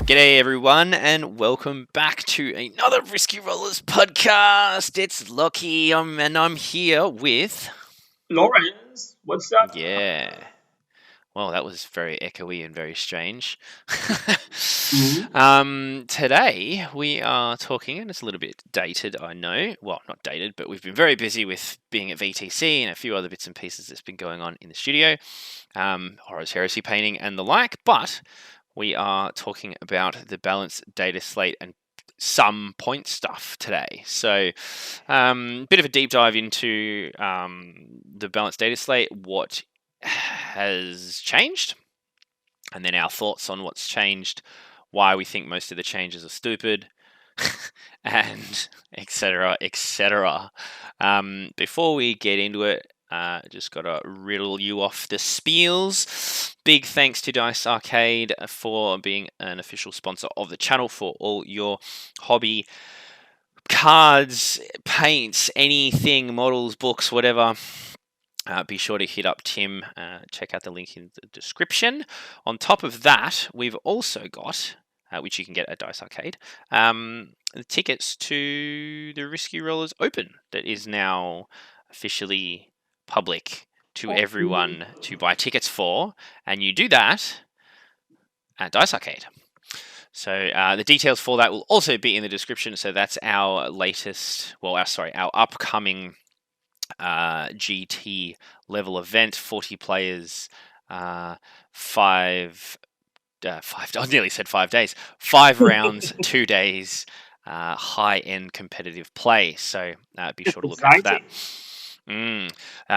G'day everyone, and welcome back to another Risky Rollers podcast. It's Locky, and I'm here with... Laurence, what's up? Yeah. Well, that was very echoey and very strange. Today we are talking, and it's a little bit dated, I know. Well, not dated, but we've been very busy with being at VTC and a few other bits and pieces that's been going on in the studio. Horror's Heresy painting and the like, but... we are talking about the Balance Dataslate and some point stuff today. So, bit of a deep dive into the Balance Dataslate, what has changed, and then our thoughts on what's changed, why we think most of the changes are stupid, and etc. etc. Before we get into it, just got to riddle you off the spiels. Big thanks to Dice Arcade for being an official sponsor of the channel for all your hobby cards, paints, anything, models, books, whatever. Be sure to hit up Tim. Check out the link in the description. On top of that, we've also got, which you can get at Dice Arcade, the tickets to the Risky Rollers Open that is now officially public to everyone to buy tickets for, and you do that at Dice Arcade. So the details for that will also be in the description. So that's our latest, our upcoming GT level event, 40 players, I nearly said 5 days, 5 rounds, 2 days, high-end competitive play. So be sure to look out for that.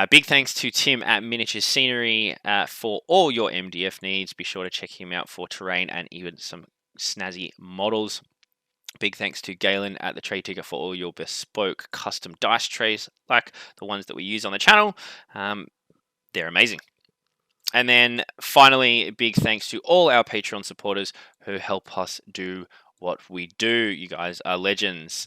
Big thanks to Tim at Miniature Scenery for all your MDF needs. Be sure to check him out for terrain and even some snazzy models. Big thanks to Galen at the Tray Ticker for all your bespoke custom dice trays, like the ones that we use on the channel. They're amazing. And then finally, big thanks to all our Patreon supporters who help us do what we do. You guys are legends.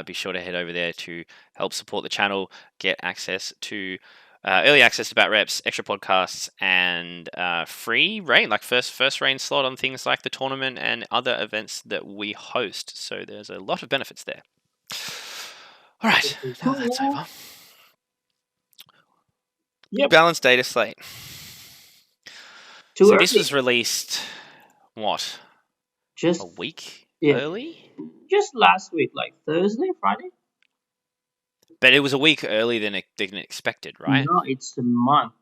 Be sure to head over there to help support the channel, get access to early access to Bat Reps, extra podcasts, and free rain, like first rain slot on things like the tournament and other events that we host. So there's a lot of benefits there. All right, now that's over. Yep. Balance Dataslate. So this was released, what? Just a week early? Just last week, like Thursday, Friday? But it was a week earlier than expected, right? No, it's a month.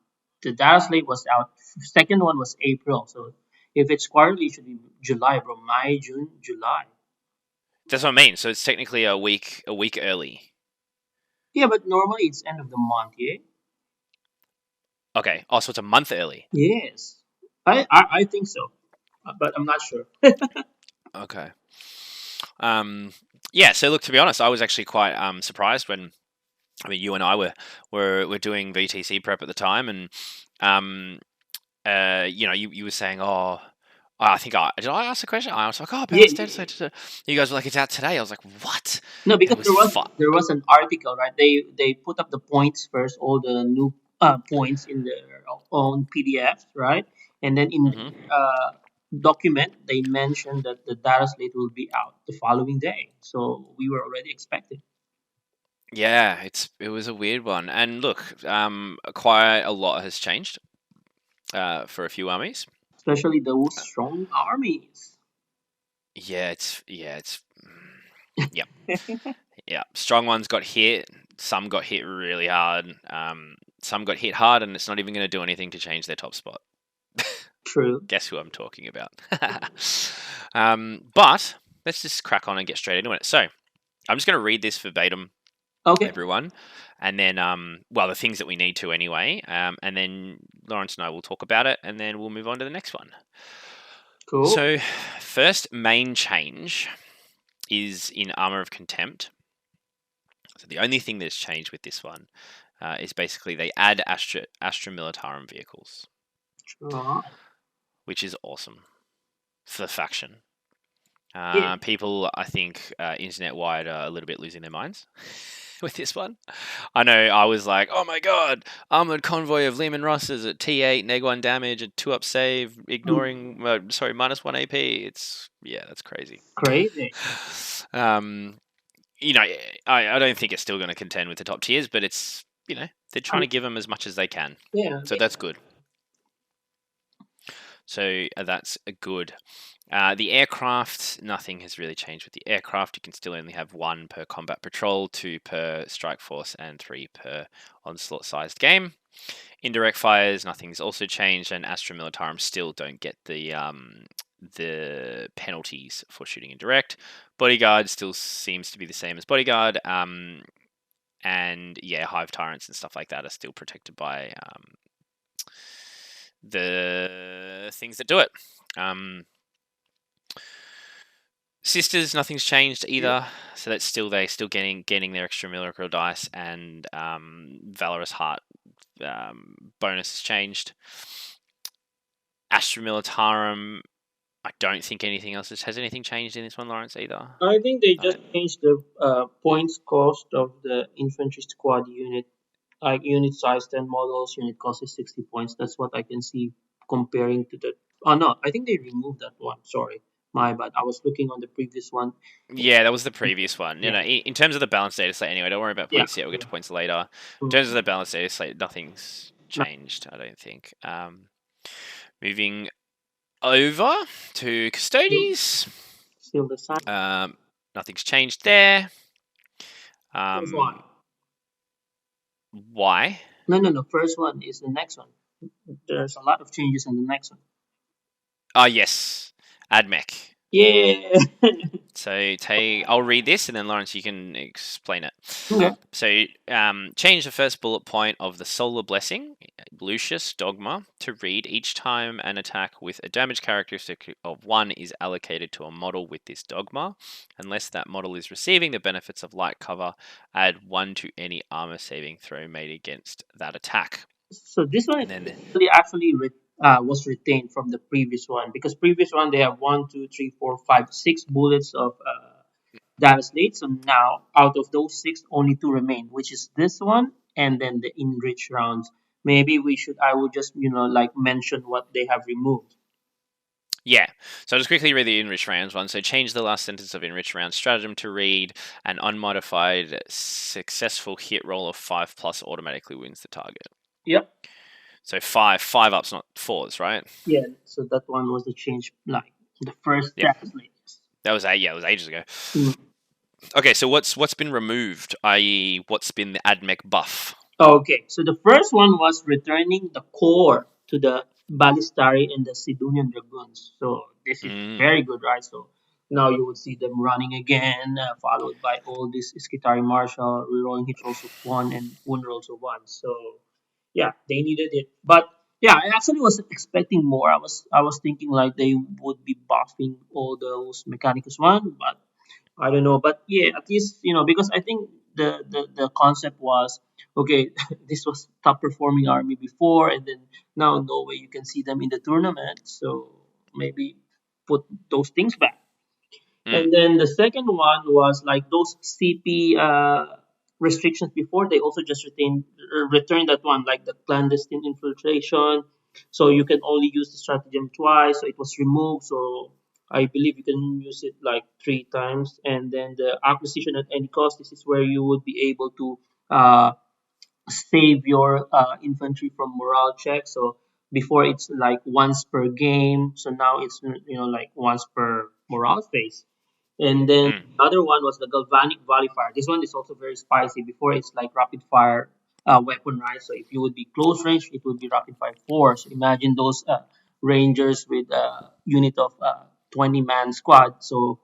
The Dataslate was out. Second one was April. So if it's quarterly, it should be July, bro. May, June, July. That's what I mean. So it's technically a week early. Yeah, but normally it's end of the month, yeah? Okay. Oh, so it's a month early. Yes. I think so. But I'm not sure. Okay. Yeah, so look, to be honest, I was actually quite surprised when, you and I were doing VTC prep at the time, and you were saying, oh, did I ask the question? I was like, oh, Balance Dataslate. You guys were like, it's out today. I was like, what? No, because there was an article, right? They put up the points first, all the new points in their own PDFs, right? And then in the document, they mentioned that the Dataslate will be out the following day. So we were already expecting. Yeah, it was a weird one. And look, quite a lot has changed for a few armies. Especially those strong armies. Yeah. Strong ones got hit. Some got hit really hard. Some got hit hard, and it's not even going to do anything to change their top spot. True. Guess who I'm talking about. But let's just crack on and get straight into it. So I'm just going to read this verbatim, everyone, and then the things that we need to anyway, and then Laurence and I will talk about it, and then we'll move on to the next one. Cool. So first main change is in Armor of Contempt. So the only thing that's changed with this one is basically they add Astra Militarum vehicles, which is awesome for the faction. People, I think, internet-wide are a little bit losing their minds. with this one. I know I was like, oh my god, armored convoy of Lehman Russes at T8, neg 1 damage, and 2 up save, Mm, ignoring, sorry, minus 1 AP. It's, yeah, that's crazy. crazy. Um, I don't think it's still going to contend with the top tiers, but it's, they're trying to Um, give them as much as they can. yeah, So that's good. So that's good. The aircraft, nothing has really changed with the aircraft. You can still only have 1 per combat patrol, 2 per strike force, and 3 per onslaught sized game. Indirect fires, nothing's also changed, and Astra Militarum still don't get the penalties for shooting indirect. Bodyguard still seems to be the same as Bodyguard, and yeah, Hive Tyrants and stuff like that are still protected by the things that do it. Sisters, nothing's changed yeah. either, so that's still they still getting their extra miracle dice, and Valorous Heart bonus has changed. Astra Militarum, I don't think anything else has anything changed in this one, Laurence, either. I think they Uh, just changed the points cost of the infantry squad unit. Like unit size 10 models, unit cost is 60 points. That's what I can see comparing to the. Oh no, I think they removed that one. Sorry, my bad. I was looking on the previous one. yeah, that was the previous one. Yeah, In terms of the balance data slate, anyway, don't worry about yeah. points yet. We'll get to points later. In Mm, terms of the balance data slate, nothing's no, changed, I don't think. Moving over to Custodes. still the same. Um, Nothing's changed there. First one. Um, why? No, no, no. First one is the next one. There's a lot of changes in the next one. Ah, yes, AdMech. Yeah. So I'll read this, and then Laurence, you can explain it. Okay. So, change the first bullet point of the Solar Blessing, Lucius Dogma, to read each time an attack with a damage characteristic of 1 is allocated to a model with this dogma. Unless that model is receiving the benefits of light cover, add 1 to any armor saving throw made against that attack. So this one And then, actually was retained from the previous one because previous one they have one, two, three, four, five, 6 bullets of Dataslate. So now out of those 6, only 2 remain, which is this one and then the enrich rounds. Maybe we should. I would just like mention what they have removed. yeah, so I'll just quickly read the Enrich Rounds one. So change the last sentence of Enrich Round stratagem to read an unmodified successful hit roll of 5 plus automatically wins the target. Yep. So five ups, not fours, right? Yeah. So that one was the change, like the first Yep. Dataslate. That was it was ages ago. Mm. Okay, so what's been removed, i.e., what's been the AdMech buff? Okay, so the first one was returning the core to the Ballistari and the Sidonian Dragoons. So this is Mm, very good, right? So now you would see them running again, followed by all this Skitari Marshal, rerolling hit rolls of 1 and wound rolls of 1. So yeah, they needed it. But yeah, I actually was expecting more. I was thinking like they would be buffing all those Mechanicus one, but I don't know, but yeah, at least because I think the concept was okay. This was top performing army before, and then now no way you can see them in the tournament. So maybe put those things back. mm, And then the second one was like those CP restrictions before. They also just returned that one, like the clandestine infiltration. So you can only use the stratagem twice. So it was removed. So I believe you can use it like 3 times. And then the acquisition at any cost. This is where you would be able to uh, save your infantry from morale checks. So before it's like once per game. So now it's like once per morale phase. And then mm, the other one was the Galvanic Fire. This one is also very spicy. Before it's like rapid fire weapon, right? So if you would be close range, it would be rapid fire 4. So imagine those rangers with a unit of 20-man squad. So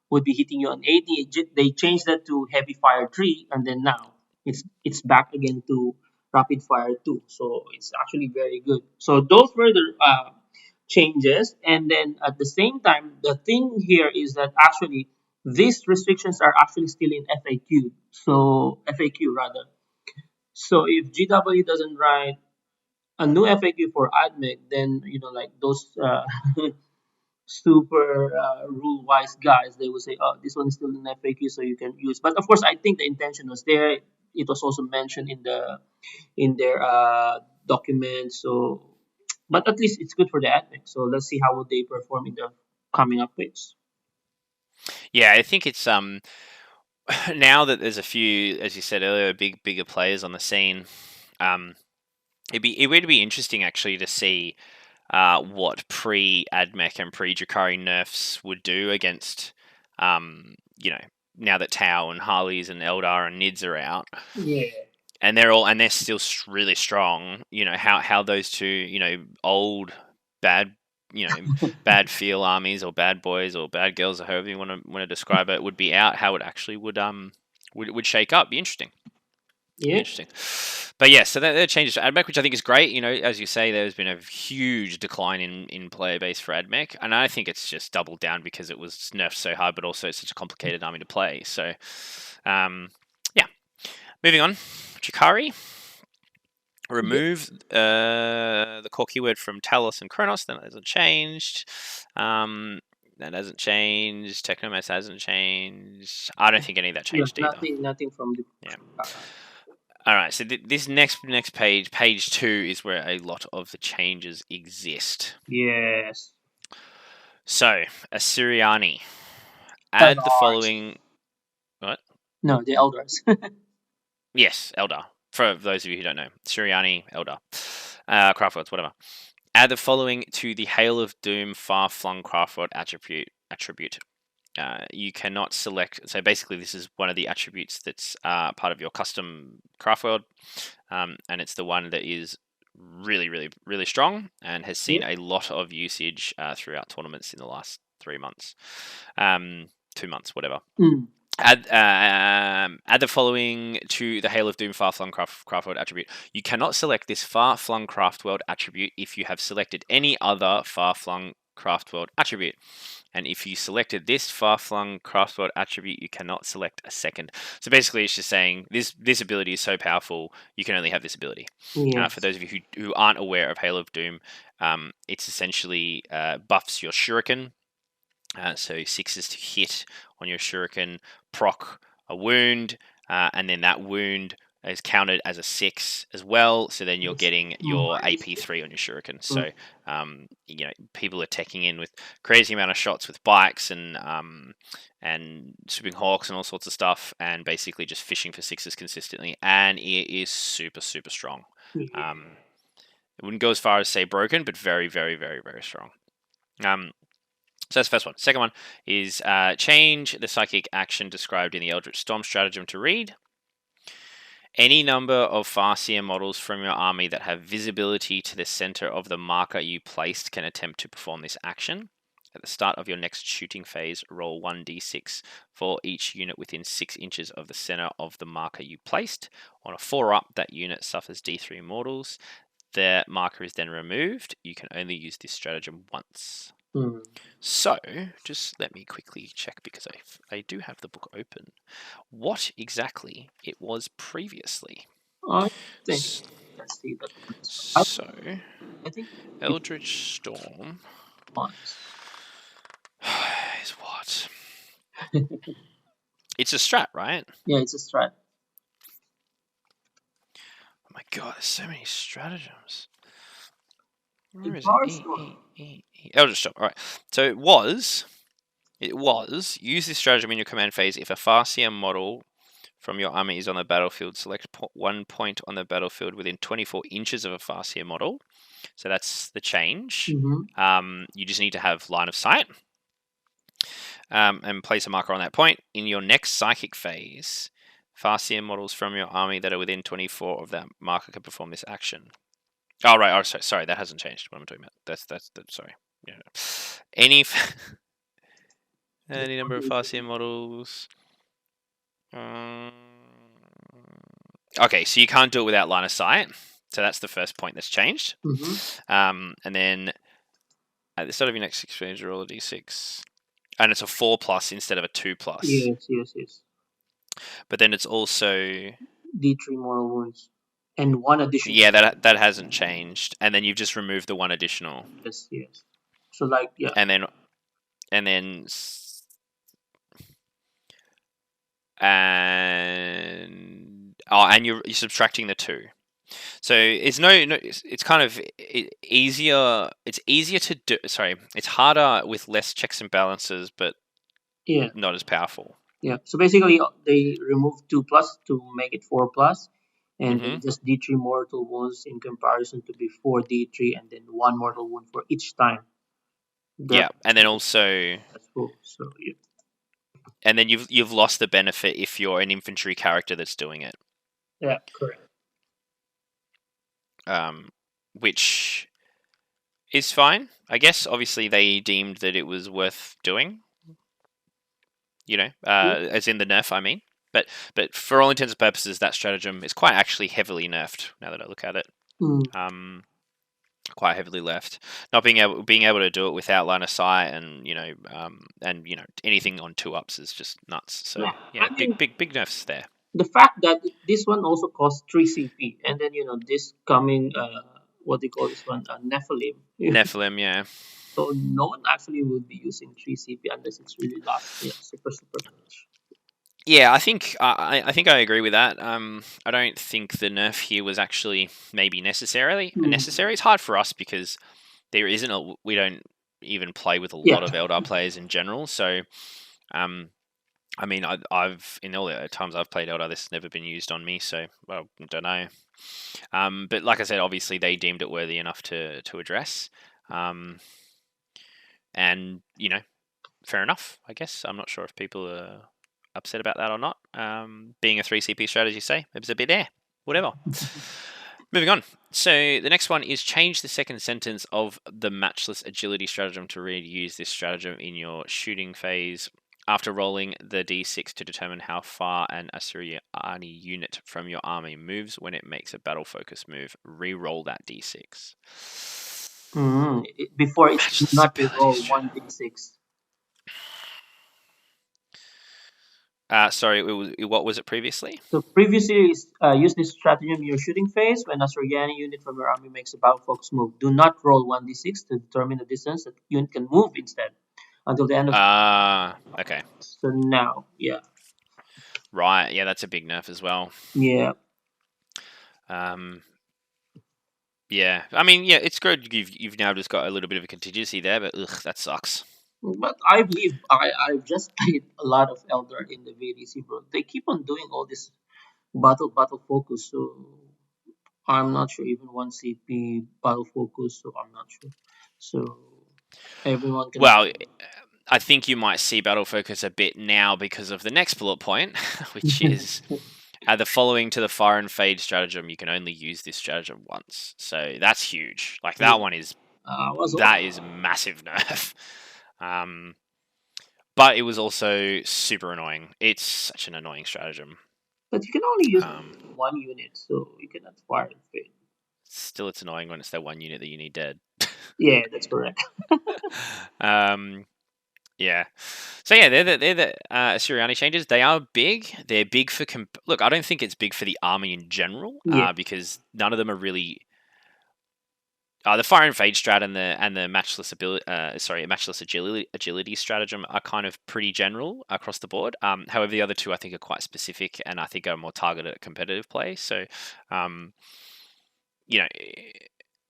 would be hitting you on 80. They changed that to heavy fire 3, and then now it's back again to rapid fire 2. So it's actually very good. So those were the changes. And then at the same time, the thing here is that actually these restrictions are actually still in FAQ. So FAQ rather. So if GW doesn't write a new FAQ for AdMech, then like those super rule wise guys, they would say, "Oh, this one is still in FAQ, so you can use." But of course, I think the intention was there. It was also mentioned in their documents. So, but at least it's good for the admin. So let's see how would they perform in the coming up weeks. Yeah, I think it's now that there's a few, as you said earlier, bigger players on the scene. It would be interesting actually to see what pre-Admech and pre-Drakari nerfs would do against, now that Tau and Harleys and Eldar and Nids are out, Yeah. and they're still really strong. How those two, old bad, bad feel armies or bad boys or bad girls or however you want to describe it would be out. How it actually would shake up. Be interesting. Yeah. Interesting. But yeah, so that changes to AdMech, which I think is great. As you say, there's been a huge decline in player base for AdMech, and I think it's just doubled down because it was nerfed so hard, but also it's such a complicated army to play. So, yeah. Moving on, Chikari. Remove the core keyword from Talos and Kronos. That hasn't changed. That hasn't changed. Technomass hasn't changed. I don't think any of that changed either. Nothing from the. Yeah. All right, so this next page, page 2, is where a lot of the changes exist. Yes. So, Assyriani. Add the following... What? No, the Eldars. Yes, Eldar. For those of you who don't know. Assyriani, Eldar. Craftwords, whatever. Add the following to the Hail of Doom far-flung craftword attribute. You cannot select. So basically, this is one of the attributes that's part of your custom craft world, and it's the one that is really, really, really strong and has seen a lot of usage throughout tournaments in the last 3 months, 2 months, whatever. Add the following to the Hail of Doom far-flung craft world attribute. You cannot select this far-flung craft world attribute if you have selected any other far-flung craft world attribute. And if you selected this far-flung craft world attribute, you cannot select a second. So basically, it's just saying this ability is so powerful, you can only have this ability. Yes. For those of you who aren't aware of Hail of Doom, it's essentially buffs your shuriken. So 6s to hit on your shuriken, proc a wound, and then that wound is counted as a 6 as well. So then you're getting your AP3 on your shuriken. So people are teching in with crazy amount of shots with bikes and swooping hawks and all sorts of stuff, and basically just fishing for 6s consistently. And it is super, super strong. It wouldn't go as far as say broken, but very, very, very, very strong. So that's the first one. Second one is change the psychic action described in the Eldritch Storm stratagem to read: any number of Farseer models from your army that have visibility to the center of the marker you placed can attempt to perform this action. At the start of your next shooting phase, roll 1d6 for each unit within 6 inches of the center of the marker you placed. On a 4-up, that unit suffers d3 mortals. The marker is then removed. You can only use this stratagem once. So, just let me quickly check, because I do have the book open, what exactly it was previously. I think, let's see that. So, I think Eldritch Storm is what? It's a strat, right? Yeah, it's a strat. Oh my god, there's so many stratagems. Where is it? Eldritch Storm. All right. So it was use this stratagem in your command phase if a Farseer model from your army is on the battlefield. Select 1 point on the battlefield within 24 inches of a Farseer model. So that's the change. You just need to have line of sight and place a marker on that point. In your next psychic phase, Farseer models from your army that are within 24 of that marker can perform this action. Oh, right. Oh, sorry. That hasn't changed. What I'm talking about. That's sorry. Yeah. Any number of Farseer models. Okay, so you can't do it without line of sight. So that's the first point that's changed. And then at the start of your next exchange, roll a d6, and it's a 4+ instead of a 2+. Yes. But then it's also d3 mortal wounds. And 1 additional. Yeah, that hasn't changed. And then you've just removed the 1 additional. Yes. So like, yeah. And then and then and you're subtracting the 2. So it's it's kind of easier. It's easier to do. Sorry, it's harder with less checks and balances, but Yeah. not as powerful. Yeah. So basically, they remove 2+ to make it 4+, and then Mm-hmm. just D3 mortal wounds in comparison to before D3, and then 1 mortal wound for each time. Yeah, and then also, That's cool. So yeah. and then you've lost the benefit if you're an infantry character that's doing it. Yeah, correct. Which is fine, I guess. Obviously, they deemed that it was worth doing. As in the nerf, I mean. But for all intents and purposes, that stratagem is quite actually heavily nerfed. Now that I look at it, quite heavily left. Not being able to do it without line of sight, and anything on 2-ups is just nuts. So yeah, I mean, big nerfs there. the fact that this one also costs 3 CP, and then this coming what do you call this one, Nephilim. Nephilim, yeah. So no one actually would be using 3 CP unless it's really super much. Yeah, I think I agree with that. I don't think the nerf here was actually maybe necessary. It's hard for us because there isn't we don't even play with a lot of Eldar players in general. So, I mean, I've in all the times I've played Eldar, this has never been used on me. So, well, I don't know. But like I said, obviously they deemed it worthy enough to address. And fair enough, I guess. I'm not sure if people are upset about that or not. Being a 3 CP strategy, say, it was a bit whatever. Moving on. So the next one is change the second sentence of the matchless agility stratagem to read use this stratagem in your shooting phase. After rolling the d6 to determine how far an Assyriani unit from your army moves when it makes a battle focus move, re-roll that d6. Before it's not re-roll 1d6. Sorry, what was it previously? So previously, use this stratagem in your shooting phase. When a Soriani unit from your army makes a battle focus move, do not roll 1d6 to determine the distance that unit can move instead until the end of. Okay. So now, yeah. Right, yeah, that's a big nerf as well. Yeah. Yeah, I mean, yeah, it's good. You've now just got a little bit of a contingency there, but that sucks. But I believe I've just played a lot of Eldar in the VDC, bro. They keep on doing all this battle focus, so I'm not sure. Even 1 CP battle focus, so I'm not sure. So everyone can. Well, I think you might see battle focus a bit now because of the next bullet point, which is the following to the fire and fade stratagem. You can only use this stratagem once, so that's huge. Like that one is is massive nerf. But it was also super annoying. It's such an annoying stratagem. But you can only use 1 unit, so you cannot fire and fade. Still, it's annoying when it's that 1 unit that you need dead. Yeah, that's correct. Yeah. So yeah, they're the Assyriani changes. They are big. They're big for look. I don't think it's big for the army in general, because none of them are really. The fire and fade strat and the matchless agility stratagem are kind of pretty general across the board. However, the other two I think are quite specific, and I think are more targeted at competitive play. So,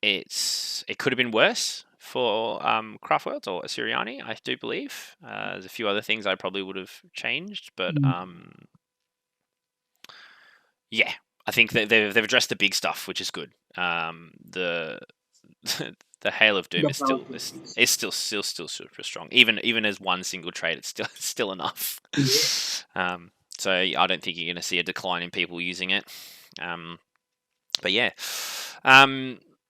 it could have been worse for Craftworlds or Assyriani, I do believe. There's a few other things I probably would have changed, but yeah, I think that they've addressed the big stuff, which is good. The Hail of Doom is still super strong. Even as one single trait, it's still enough. So I don't think you're going to see a decline in people using it. But yeah.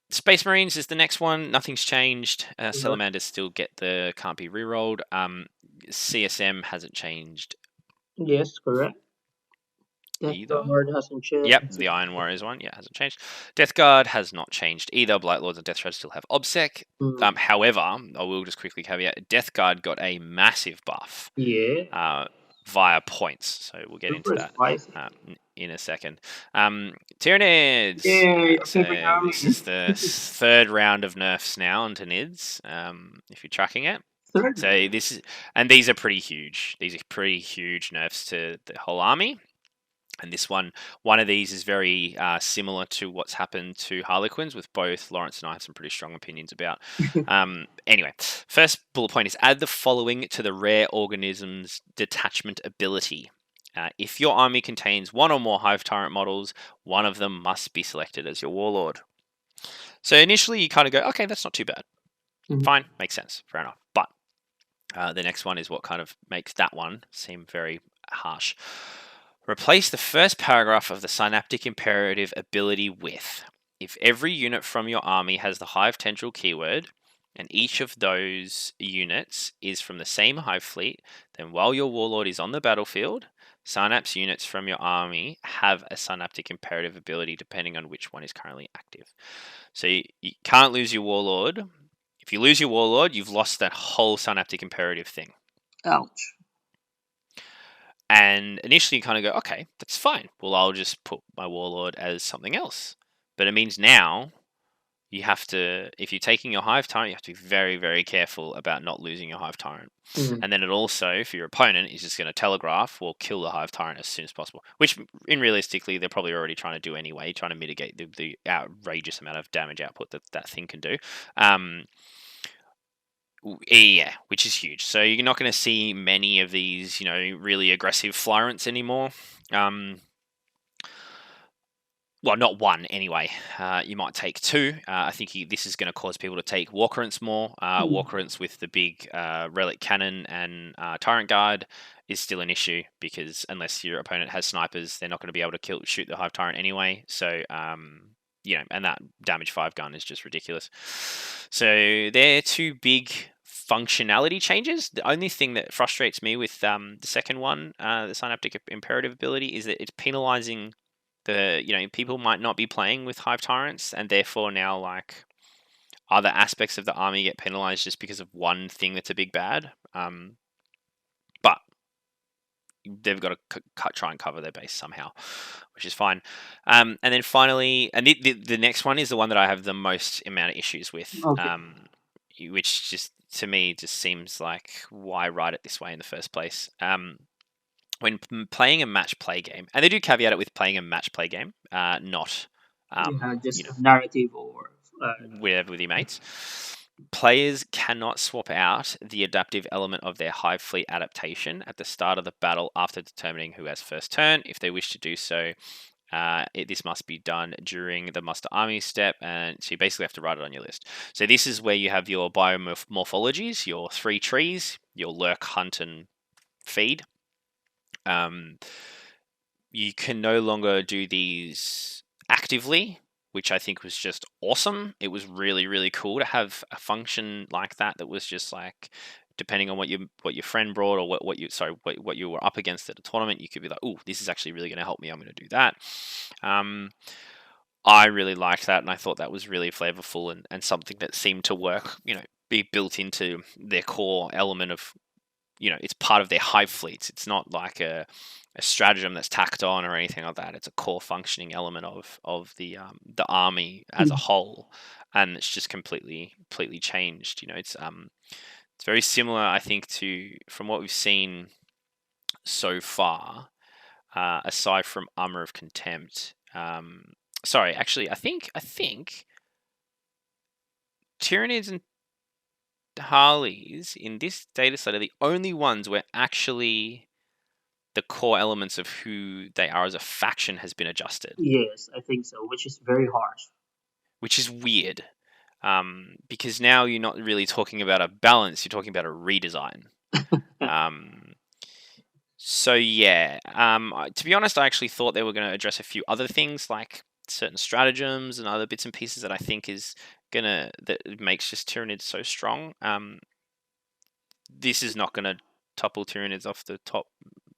Space Marines is the next one. Nothing's changed. Salamanders still can't be rerolled. CSM hasn't changed. Yes, correct. Death Guard hasn't changed. Yep, the Iron Warriors one, hasn't changed. Death Guard has not changed either. Blight Lords and Death Shreds still have OBSEC. However, I will just quickly caveat: Death Guard got a massive buff. Via points, so we'll get into that in a second. Tyranids. This is the third round of nerfs now onto Nids. If you're tracking it. Certainly. So these are pretty huge. These are pretty huge nerfs to the whole army. And one of these is very similar to what's happened to Harlequins, with both Laurence and I have some pretty strong opinions about. Anyway, first bullet point is add the following to the rare organisms detachment ability. If your army contains one or more Hive Tyrant models, one of them must be selected as your warlord. So initially you kind of go, okay, that's not too bad. Mhm. Fine, makes sense, fair enough. But the next one is what kind of makes that one seem very harsh. Replace the first paragraph of the synaptic imperative ability with, if every unit from your army has the Hive Tendril keyword, and each of those units is from the same Hive fleet, then while your warlord is on the battlefield, synapse units from your army have a synaptic imperative ability depending on which one is currently active. So you can't lose your warlord. If you lose your warlord, you've lost that whole synaptic imperative thing. Ouch. And initially, you kind of go, okay, that's fine. Well, I'll just put my warlord as something else. But it means now you have to, if you're taking your Hive Tyrant, you have to be very, very careful about not losing your Hive Tyrant. Mhm. And then it also, for your opponent, is just going to telegraph or kill the Hive Tyrant as soon as possible. Which, in realistically, they're probably already trying to do anyway, trying to mitigate the outrageous amount of damage output that thing can do. Yeah, which is huge. So you're not going to see many of these, really aggressive Flyrants anymore. Well, not one anyway. You might take two. I think this is going to cause people to take Walkerants more. Mhm. Walkerants with the big Relic Cannon and Tyrant Guard is still an issue, because unless your opponent has snipers, they're not going to be able to shoot the Hive Tyrant anyway. So, and that damage 5 gun is just ridiculous. So they're two big functionality changes. The only thing that frustrates me with the second one, the Synaptic Imperative ability, is that it's penalizing people might not be playing with Hive Tyrants, and therefore now other aspects of the army get penalized just because of one thing that's a big bad. But they've got to try and cover their base somehow, which is fine. And then finally, and the next one is the one that I have the most amount of issues with, Okay. which just to me just seems like, why write it this way in the first place? When playing a match play game, and they do caveat it with playing a match play game, not Yeah, just a narrative or with your mates. Players cannot swap out the adaptive element of their Hive Fleet adaptation at the start of the battle after determining who has first turn. If they wish to do so, this must be done during the muster army step, and so you basically have to write it on your list. So this is where you have your biomorphologies, your 3 trees, your lurk, hunt, and feed. You can no longer do these actively, which I think was just awesome. It was really, really cool to have a function like that was just like, depending on what your friend brought, or what you were up against at a tournament, you could be like, oh, this is actually really going to help me. I'm going to do that. I really liked that, and I thought that was really flavorful and something that seemed to work. Be built into their core element of, it's part of their Hive fleets. It's not like a stratagem that's tacked on or anything like that. It's a core functioning element of the army as a Mhm. whole, and it's just completely changed. It's very similar, I think, to from what we've seen so far, aside from Armor of Contempt. Sorry, actually, I think Tyranids and Harleys in this data set are the only ones where actually the core elements of who they are as a faction has been adjusted, Yes, I think so, which is very harsh. which is weird. Because now you're not really talking about a balance, you're talking about a redesign. Um, so yeah, to be honest, I actually thought they were going to address a few other things, like certain stratagems and other bits and pieces that I think that makes just Tyranids so strong. This is not going to topple Tyranids off the top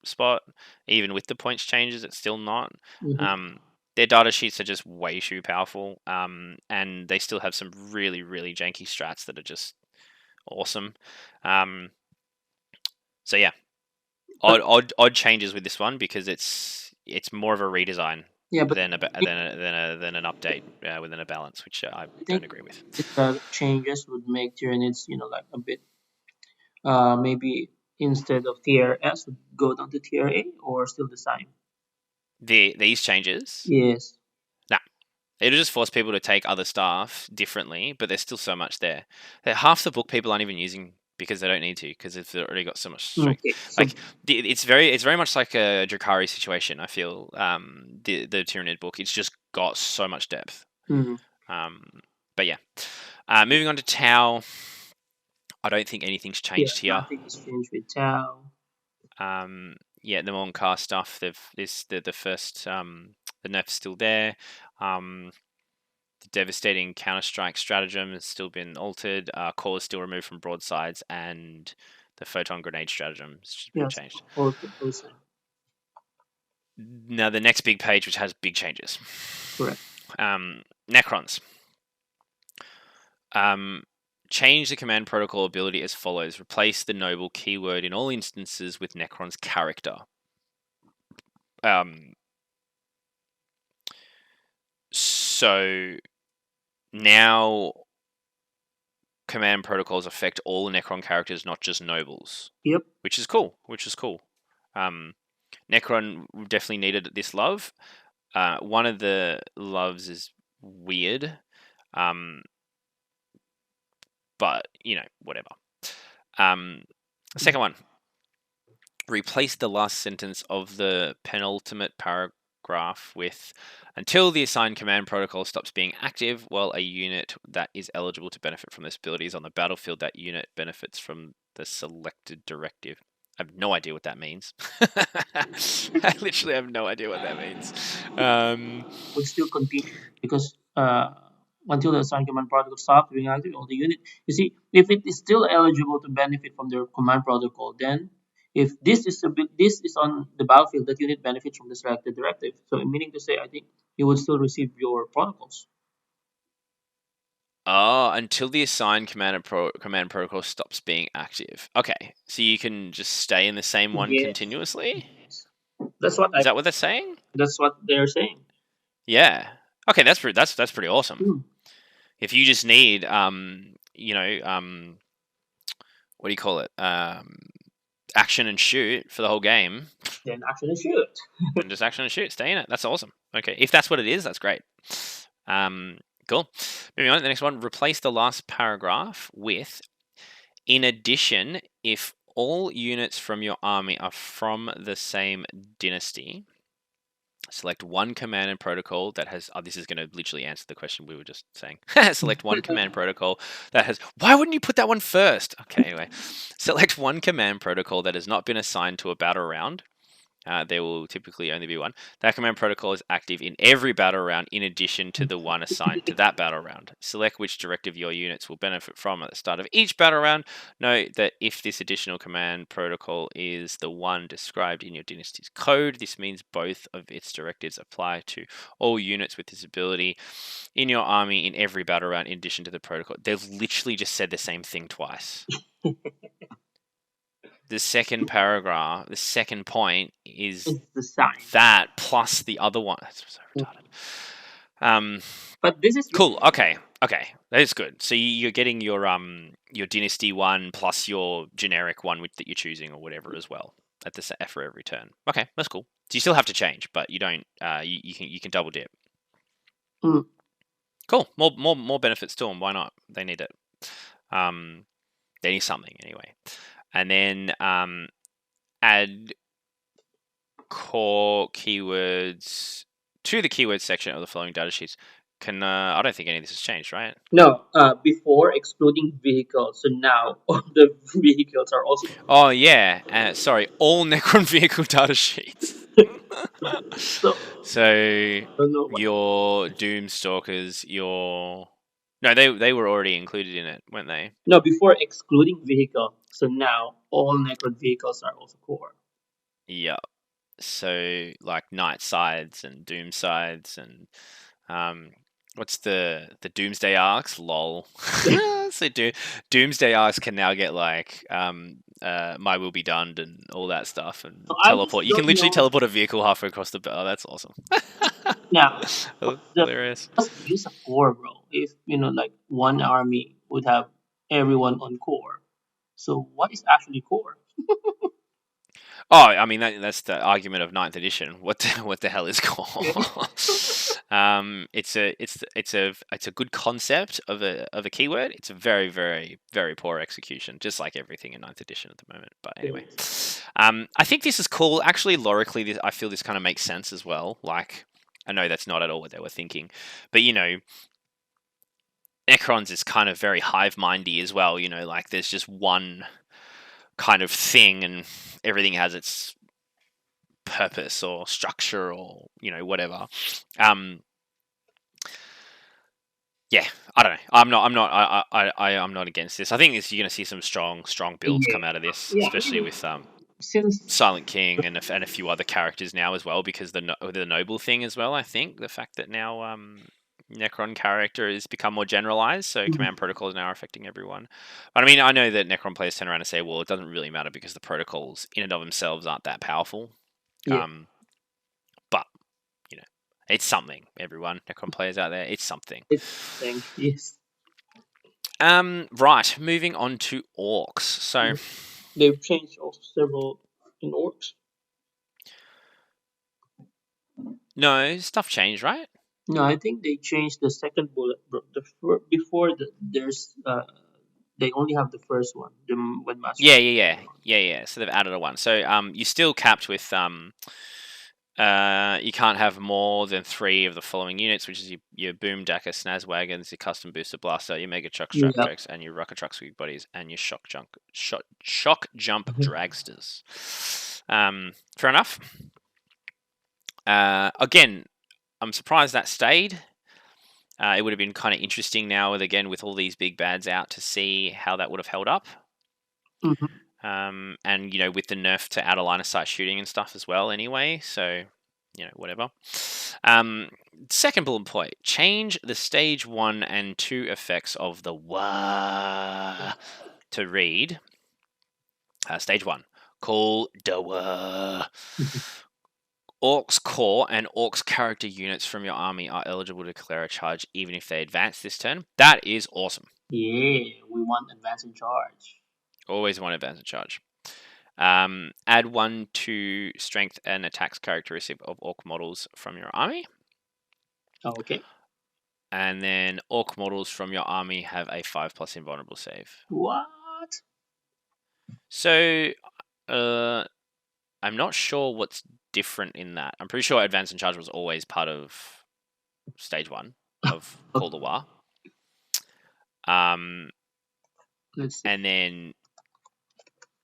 spot, even with the points changes. It's still not. Mhm. Their data sheets are just way too powerful, and they still have some really, really janky strats that are just awesome. So yeah, But odd changes with this one, because it's more of a redesign yeah, but than than an update within a balance, which I I don't think agree with. the changes would make Tyranids, like a bit maybe instead of tier S, would go down to tier A, or still the same? These changes. Yes. Nah, it'll just force people to take other stuff differently, but there's still so much there. Half the book people aren't even using because they don't need to, because they've already got so much strength. Okay. So Like it's very much like a Drakari situation. I feel the Tyranid book. It's just got so much depth. mhm. But yeah, moving on to Tau. I don't think anything's Yeah, changed here. nothing has changed with Tau. Yeah, the Moncar stuff. The first the nerf's still there. The devastating counter-strike stratagem has still been altered. Core is still removed from broadsides, and the photon grenade stratagem has just been Yes, changed. all same. Now the next big page, which has big changes. Correct. Necrons. Change the command protocol ability as follows. Replace the noble keyword in all instances with Necron's character. So now command protocols affect all Necron characters, not just nobles. Yep. Which is cool. Necron definitely needed this love. One of the loves is weird. But, whatever. The second one. Replace the last sentence of the penultimate paragraph with, until the assigned command protocol stops being active while a unit that is eligible to benefit from this ability is on the battlefield, that unit benefits from the selected directive. I have no idea what that means. I literally have no idea what that means. Would still continue because until the assigned command protocol stops being active on the unit. You see, if it is still eligible to benefit from the command protocol, then if this is on the battlefield, that unit benefits from the selected directive. So, meaning to say, I think you would still receive your protocols. Oh, until the assigned command protocol stops being active. Okay, so you can just stay in the same one Yes. continuously? Yes. That's what Is that what they're saying? That's what they're saying. Yeah. Okay, that's pretty awesome. Hmm. If you just need what do you call it? Action and shoot for the whole game. Then action and shoot. And just action and shoot, stay in it. That's awesome. Okay, if that's what it is, that's great. Cool. Moving on to the next one. Replace the last paragraph with, in addition, if all units from your army are from the same dynasty, select one command and protocol that has. Oh, this is going to literally answer the question we were just saying. Select one command protocol that has. Why wouldn't you put that one first? Okay, anyway. Select one command protocol that has not been assigned to a battle round. There will typically only be one. That command protocol is active in every battle round in addition to the one assigned to that battle round. Select which directive your units will benefit from at the start of each battle round. Note that if this additional command protocol is the one described in your dynasty's code, this means both of its directives apply to all units with this ability in your army in every battle round in addition to the protocol. They've literally just said the same thing twice. The second paragraph, the second point is It's the sign. that plus the other one. That's so retarded. But this is Cool. Okay. That is good. So you're getting your dynasty one plus your generic one that you're choosing or whatever as well at the for every turn. Okay, that's cool. So you still have to change, but you don't. You can double dip. Mm. Cool. More benefits to them. Why not? They need it. They need something anyway. And then add core keywords to the keywords section of the following data sheets. I don't think any of this has changed, right? No, before excluding vehicles. So now all the vehicles are also. Oh yeah, sorry, all Necron vehicle data sheets. So your Doomstalkers, they were already included in it, weren't they? No, before excluding vehicle. So now all Necron vehicles are also core. Yeah. So like Night Sides and Doom Sides and what's the Doomsday Arcs? Lol. So Doomsday Arcs can now get like My Will Be Done and all that stuff and teleport. You can literally teleport a vehicle halfway across the. Oh, that's awesome. Now, hilarious. Just use a core, bro. If like one army would have everyone on core, So what is actually core? Oh, I mean that's the argument of ninth edition. What the hell is core? It's a good concept of a keyword. It's a very very very poor execution, just like everything in ninth edition at the moment. But anyway, I think this is cool. Actually, lorically, I feel this kind of makes sense as well. Like, I know that's not at all what they were thinking, but Necrons is kind of very hive mindy as well. Like there's just one kind of thing, and everything has its purpose or structure or whatever. Yeah, I don't know. I'm not against this. I think you're going to see some strong builds Yeah, come out of this, yeah. I especially mean, with since Silent King and a few other characters now as well, because the noble thing as well. I think the fact that now Necron character has become more generalized, so command protocols now are affecting everyone. But I mean, I know that Necron players turn around and say, well, it doesn't really matter because the protocols in and of themselves aren't that powerful. yeah, But it's something. Everyone, Necron players out there, it's something. it's something. Yes. Right, moving on to Orcs. So They've changed also several in orcs. no stuff changed, right? No, I think they changed the second bullet. Before there's they only have the first one. When master. Yeah. So they've added a one. So you're still capped with you can't have more than 3 of the following units, which is your boom dacker snaz wagons, your custom booster blaster, your mega truck strap Yeah. jokes, and your rocket trucks with bodies, and your shock jump dragsters. Fair enough. Again, I'm surprised that stayed. It would have been kind of interesting now with all these big bads out to see how that would have held up. Mhm. And with the nerf to out of line of sight shooting and stuff as well anyway, so whatever. Second bullet point: change the stage 1 and 2 effects of the wah to read stage 1, call the wah. Orcs core and Orcs character units from your army are eligible to declare a charge even if they advance this turn. That is awesome. Yeah, we want advance in charge. Always want advance in charge. Add 1 to strength and attacks characteristic of Orc models from your army. Okay. And then Orc models from your army have a 5+ invulnerable save. What? So, I'm not sure what's different in that. I'm pretty sure advance in charge was always part of stage 1 of Call the War. Let's see. And then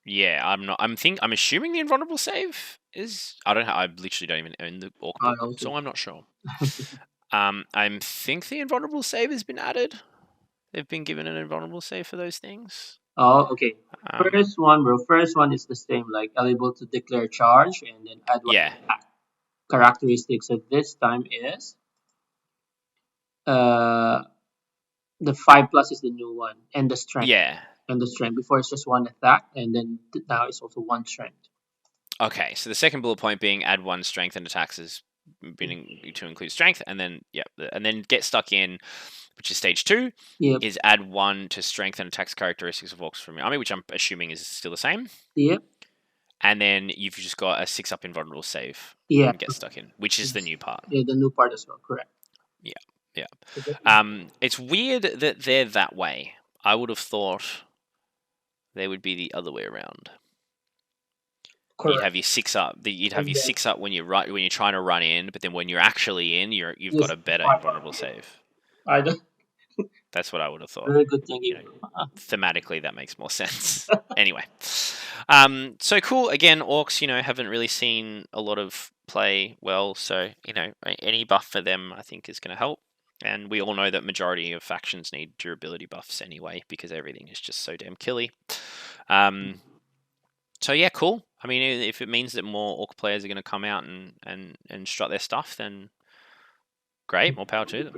I'm assuming the invulnerable save is. I literally don't even own the Orc book, so I'm not sure. I think the invulnerable save has been added. They've been given an invulnerable save for those things. Oh, okay. First one, bro. First one is the same, like eligible to declare charge and then add one characteristic. So this time is uh the 5+ is the new one, and the strength. Yeah. And the strength. Before it's just 1 attack, and then now it's also 1 strength. Okay, so the second bullet point being add 1 strength and attacks is to include strength, and then and then get stuck in, which is stage 2, is add 1 to strength and attacks characteristics of orcs from your army, which I'm assuming is still the same. Yep. And then you've just got a 6+ invulnerable save. Yeah. And get stuck in, which is the new part. Yeah, the new part as well. Correct. Yeah. It's weird that they're that way. I would have thought they would be the other way around. Correct. You'd have your 6+. You'd have your 6+ when you're trying to run in, but then when you're actually in, you've got a better invulnerable save. That's what I would have thought. Very good thinking. Thematically, that makes more sense. Anyway, so cool. Again, Orcs, haven't really seen a lot of play well, so any buff for them, I think, is going to help. And we all know that majority of factions need durability buffs anyway, because everything is just so damn killy. So yeah, cool. I mean, if it means that more Orc players are going to come out and strut their stuff, then great, more power to them.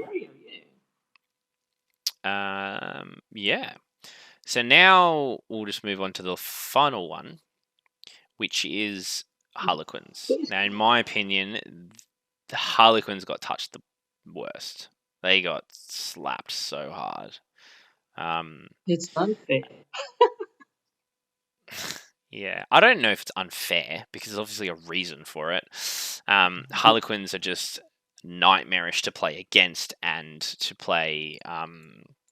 Yeah. So now we'll just move on to the final one, which is Harlequins. Now, in my opinion, the Harlequins got touched the worst. They got slapped so hard. It's unfair. Yeah, I don't know if it's unfair because there's obviously a reason for it. Harlequins are just nightmarish to play against and to play,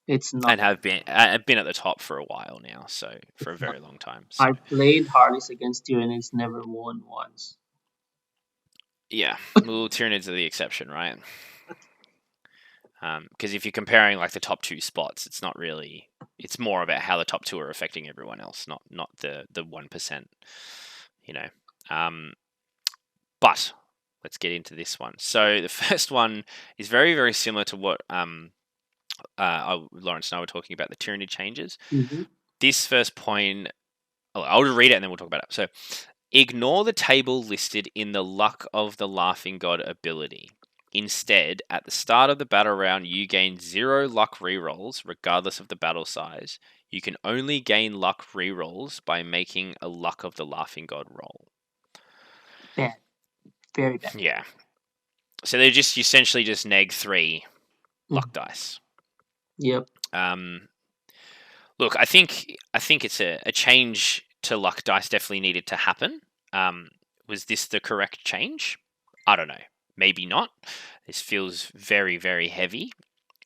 It's not. and have been at the top for a while now, so for a It's not. very long time. So I played Harleys against Tyranids, never won once. yeah, well, Tyranids are the exception, right? Because if you're comparing like the top two spots, it's not really. It's more about how the top two are affecting everyone else, not the 1%. You know. But let's get into this one. So the first one is very, very similar to what Laurence and I were talking about, the Tyranid changes. Mm-hmm. This first point, I'll read it and then we'll talk about it. So, ignore the table listed in the Luck of the Laughing God ability. Instead, at the start of the battle round, you gain 0 luck rerolls, regardless of the battle size. You can only gain luck rerolls by making a Luck of the Laughing God roll. Bad. Very bad. Yeah. So they're just essentially just neg 3 luck dice. Yep. Look, I think it's a change to luck dice definitely needed to happen. Was this the correct change? I don't know. Maybe not. This feels very, very heavy.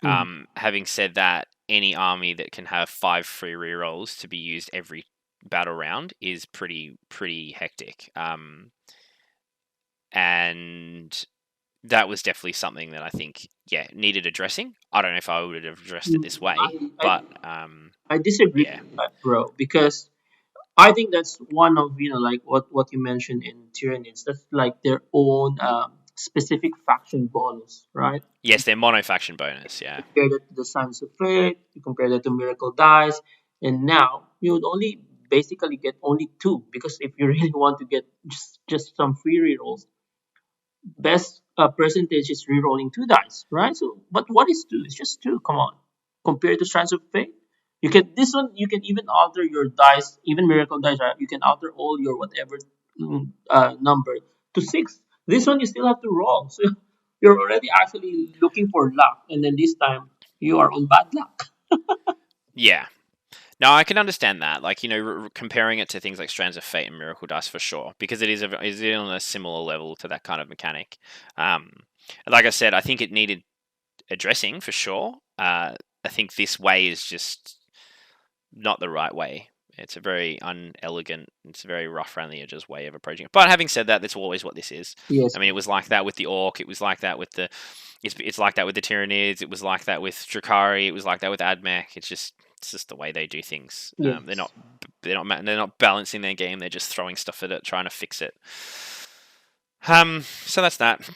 Having said that, any army that can have 5 free rerolls to be used every battle round is pretty hectic. And that was definitely something that I think, needed addressing. I don't know if I would have addressed it this way, but I disagree with that, bro, because I think that's one of like what you mentioned in Tyranids. That's like their own specific faction bonus, right? Yes, they're mono-faction bonus, yeah. Compare that to the Sons of Fate, you compare that to Miracle Dice, and now you would only basically get only 2, because if you really want to get just some free rerolls, best percentage is rerolling 2 dice, right? So, but what is 2? It's just 2. Come on, compared to Strands of Fate, you can this one you can even alter your dice, even Miracle Dice. Right? You can alter all your whatever number to 6. This one you still have to roll, so you're already actually looking for luck, and then this time you are on bad luck. Yeah. No, I can understand that. Like, comparing it to things like Strands of Fate and Miracle Dice for sure, because it is on a similar level to that kind of mechanic. Like I said, I think it needed addressing for sure. I think this way is just not the right way. It's a very unelegant, it's a very rough around the edges way of approaching it. But having said that, that's always what this is. Yes. I mean, it was like that with the Orc. It was like that with the, it's like that with the Tyranids. It was like that with Drakari. It was like that with Admech. It's just the way they do things. Yes. They're not balancing their game. They're just throwing stuff at it, trying to fix it. So that's that.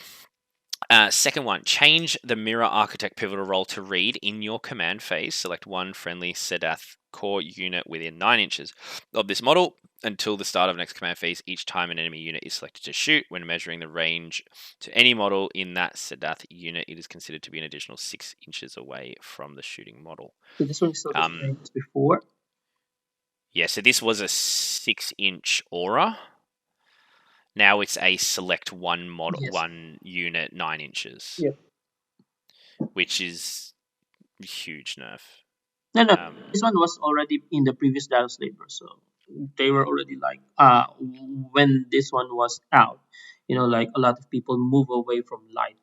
Second one, change the Mirror Architect pivotal role to read in your command phase. Select one friendly Sedath core unit within 9 inches of this model until the start of next command phase. Each time an enemy unit is selected to shoot, when measuring the range to any model in that Sedath unit, it is considered to be an additional 6 inches away from the shooting model. So this one is still the same as before? Yeah, so this was a 6-inch aura. Now it's a select one model, one unit, 9 inches. Yep. Which is a huge nerf. No, this one was already in the previous Dataslate, so they were already like, when this one was out, like a lot of people move away from light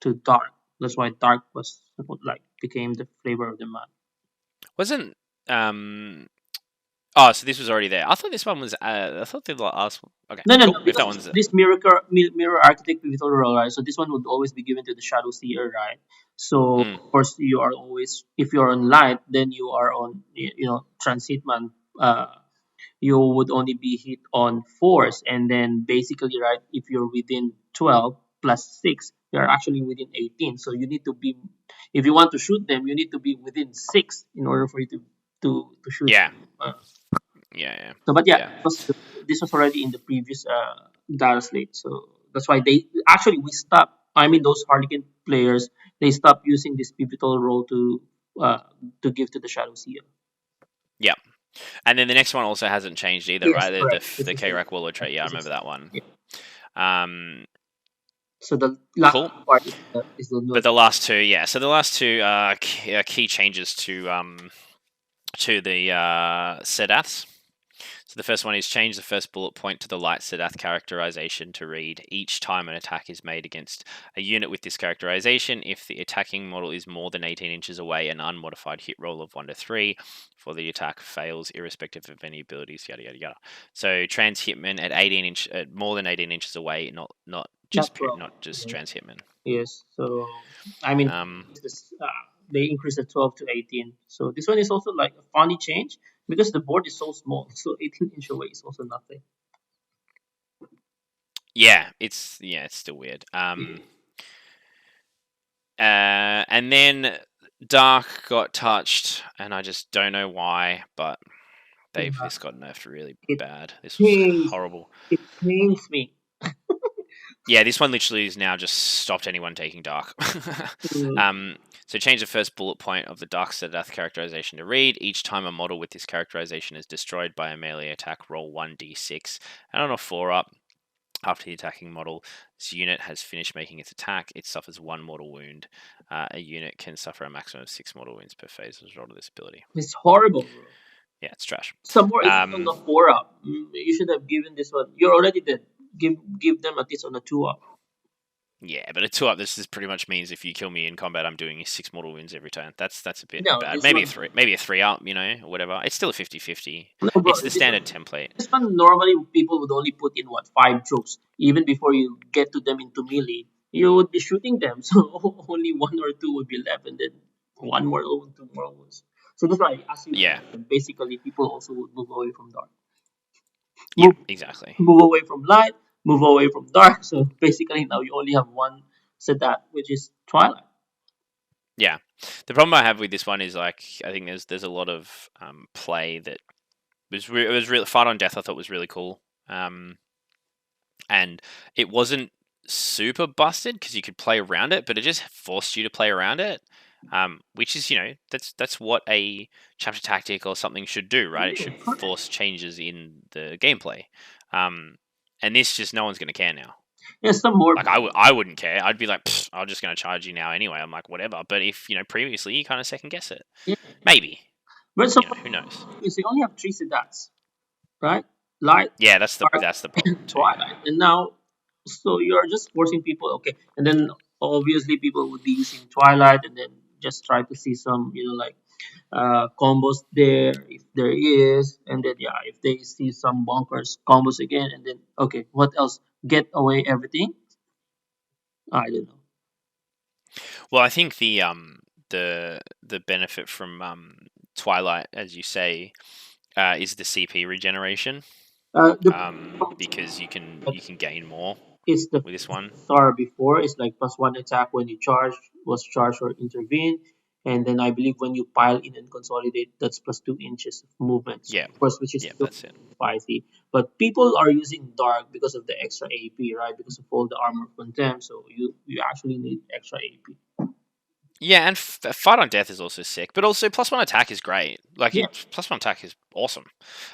to dark. That's why dark was like became the flavor of the month. Wasn't Oh, so this was already there. I thought this one was. I thought the last one. Okay. No, cool. Because if that one's this mirror architect pivotal role, right? So this one would always be given to the shadow seer, right? So of course you are always, if you're on light, then you are on transitman. You would only be hit on force, and then basically, right, if you're within 12 plus 6, you're actually within 18. So you need to be, if you want to shoot them, you need to be within 6 in order for you to shoot. Yeah. Them. Yeah. So, but this was already in the previous data slate, so that's why we stopped. I mean, those Harlequin players, they stopped using this pivotal role to give to the Shadow Seal. Yeah, and then the next one also hasn't changed either, right? The K-Rack Warlord trait. Yeah, I remember that one. Yeah. So the last part is the but the last two, yeah. So the last two are key changes to the Sedaths. So the first one is change the first bullet point to the light Sedath characterization to read each time an attack is made against a unit with this characterization. If the attacking model is more than 18 inches away, an unmodified hit roll of 1 to 3 for the attack fails, irrespective of any abilities. Yada yada yada. So trans hitman at more than 18 inches away, not just Not 12. trans hitman. Yes. So I mean, this, they increased the 12 to 18. So this one is also like a funny change because the board is so small. So 18-inch away is also nothing. Yeah, it's still weird. And then Dark got touched, and I just don't know why, but this got nerfed really bad. This was horrible. It pains me. Yeah, this one literally has now just stopped anyone taking Dark. So change the first bullet point of the Dark Sedath characterization to read each time a model with this characterization is destroyed by a melee attack, roll 1d6, and on a 4-up. After the attacking model's unit has finished making its attack, it suffers 1 mortal wound. A unit can suffer a maximum of 6 mortal wounds per phase as a result of this ability. It's horrible, bro. Yeah, it's trash. Some more on the 4-up. You should have given this one. You're already dead. Give them at least on the 2-up. Yeah, but a 2-up, this pretty much means if you kill me in combat, I'm doing 6 mortal wounds every turn. That's a bit bad. Maybe a 3-up, or whatever. It's still a 50-50. It's the standard template. This one, normally people would only put in 5 troops. Even before you get to them into melee, you would be shooting them. So only 1 or 2 would be left, and then 1 more or 2 more wounds. So that's why I asked you. Yeah. Basically, people also would move away from dark. Yeah, exactly. Move away from light. Move away from dark. So basically, now you only have one Sedath, which is Twilight. Yeah, the problem I have with this one is I think there's a lot of play that it was really Fight on Death. I thought was really cool, and it wasn't super busted because you could play around it, but it just forced you to play around it, which is that's what a chapter tactic or something should do, right? It should force changes in the gameplay, and this just no one's going to care now. Yeah, some more. I wouldn't care. I'd be like, I'm just going to charge you now anyway. I'm like, whatever. But if previously you kind of second guess it, maybe. But who knows? Because you only have 3 Sedaths, right? Light. Yeah, that's the problem. Twilight, and now, so you're just forcing people. Okay, and then obviously people would be using Twilight, and then just try to see some, combos there if there is, and then if they see some bonkers combos again, and then okay, what else? Get away everything. I don't know. Well, I think the benefit from Twilight, as you say, is the CP regeneration. Because you can gain more. It's with this one. Star before it's like +1 attack when you charge, or intervene. And then I believe when you pile in and consolidate, that's +2 inches of movement. So of course, which is that's it. Spicy. But people are using dark because of the extra AP, right? Because of all the armor of contempt. So you actually need extra AP. Yeah, and Fight on Death is also sick, but also +1 attack is great. +1 attack is awesome,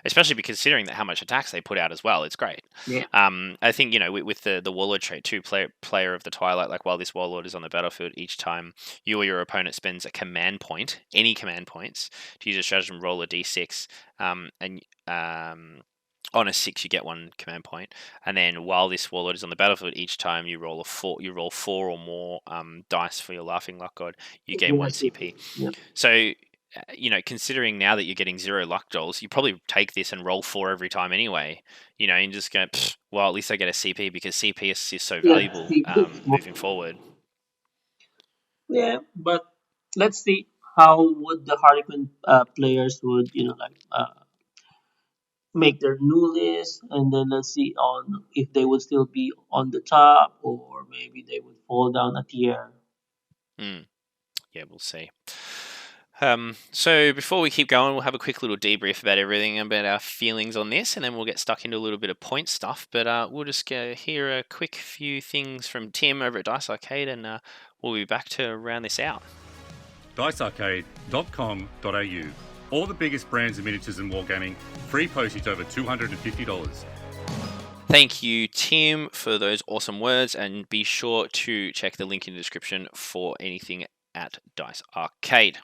especially considering how much attacks they put out as well. It's great. Yeah. I think with the Warlord trait too, player of the Twilight, while this Warlord is on the battlefield, each time you or your opponent spends a command point, any command points, to use a stratagem, roll a d6, on a 6, you get 1 command point, and then while this Warlord is on the battlefield, each time you roll 4 or more dice for your Laughing Luck God, you gain 1 CP. Yeah. So, considering now that you're getting 0 luck dolls, you probably take this and roll 4 every time anyway. And just go, well, at least I get a CP because CP is so valuable moving forward. Yeah, but let's see how would the Harlequin players would make their new list, and then let's see on if they would still be on the top or maybe they would fall down a tier. Yeah, we'll see. So before we keep going, we'll have a quick little debrief about everything, about our feelings on this, and then we'll get stuck into a little bit of point stuff. But we'll just hear a quick few things from Tim over at Dice Arcade, and we'll be back to round this out. DiceArcade.com.au. All the biggest brands of miniatures and wargaming. Free postage over $250. Thank you, Tim, for those awesome words, and be sure to check the link in the description for anything at Dice Arcade.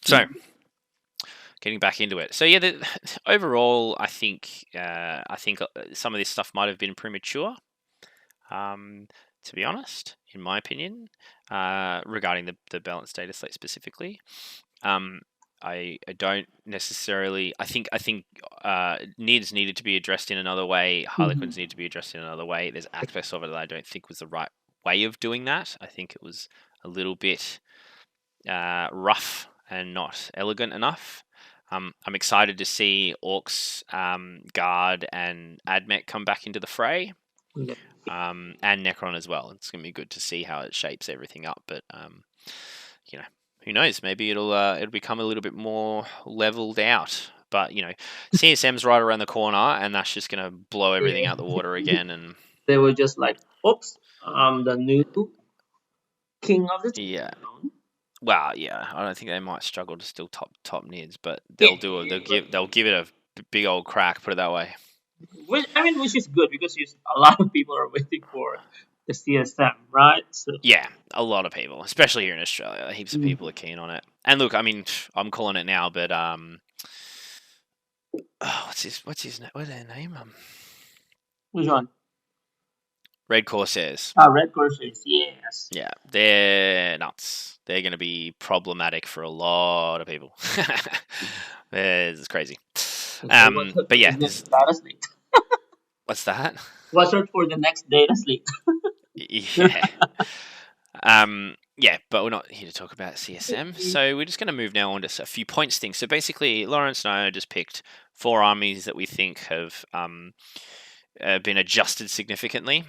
So, getting back into it. So yeah, overall, I think some of this stuff might have been premature. To be honest, in my opinion, regarding the balance data slate specifically. I don't necessarily. I think needs needed to be addressed in another way. Harlequins need to be addressed in another way. There's aspects of it that I don't think was the right way of doing that. I think it was a little bit rough and not elegant enough. I'm excited to see Orcs, Guard, and Admech come back into the fray, and Necron as well. It's going to be good to see how it shapes everything up. But who knows? Maybe it'll become a little bit more leveled out. But CSM's right around the corner, and that's just going to blow everything out the water again. And they were just like, "Oops, I'm the new king of the yeah." Well, yeah, I don't think they might struggle to still top nids, but they'll give it a big old crack. Put it that way. Which is good because a lot of people are waiting for the CSM, right? So yeah, a lot of people, especially here in Australia, heaps of people are keen on it. And look, I mean, I'm calling it now, but what's their name? Which one? Red Corsairs. Red Corsairs, yes. Yeah, they're nuts. They're going to be problematic for a lot of people. It's crazy. But yeah, what's that? Watch out for the next data slate. Yeah. Yeah, but we're not here to talk about CSM, so we're just going to move now on to a few points things. So basically, Laurence and I just picked 4 armies that we think have been adjusted significantly.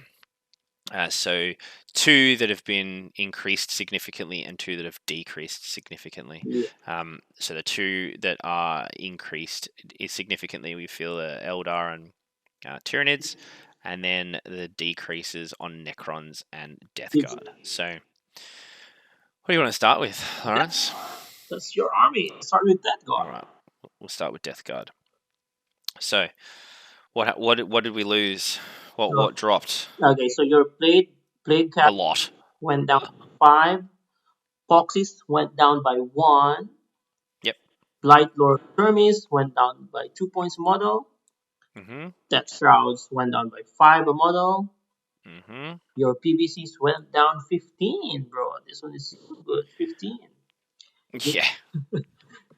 So 2 that have been increased significantly and 2 that have decreased significantly. So the 2 that are increased significantly, we feel Eldar and Tyranids, and then the decreases on Necrons and Death Guard. So what do you want to start with, Laurence? That's your army. Start with Death Guard. All right, we'll start with Death Guard. So what did we lose? What dropped? Okay, so your plague cap a lot went down to 5. Foxes went down by 1. Yep. Blight Lord Hermes went down by 2 points a model. Death Shrouds went down by 5 a model. Your PVCs went down 15, bro. This one is so good. 15. Yeah.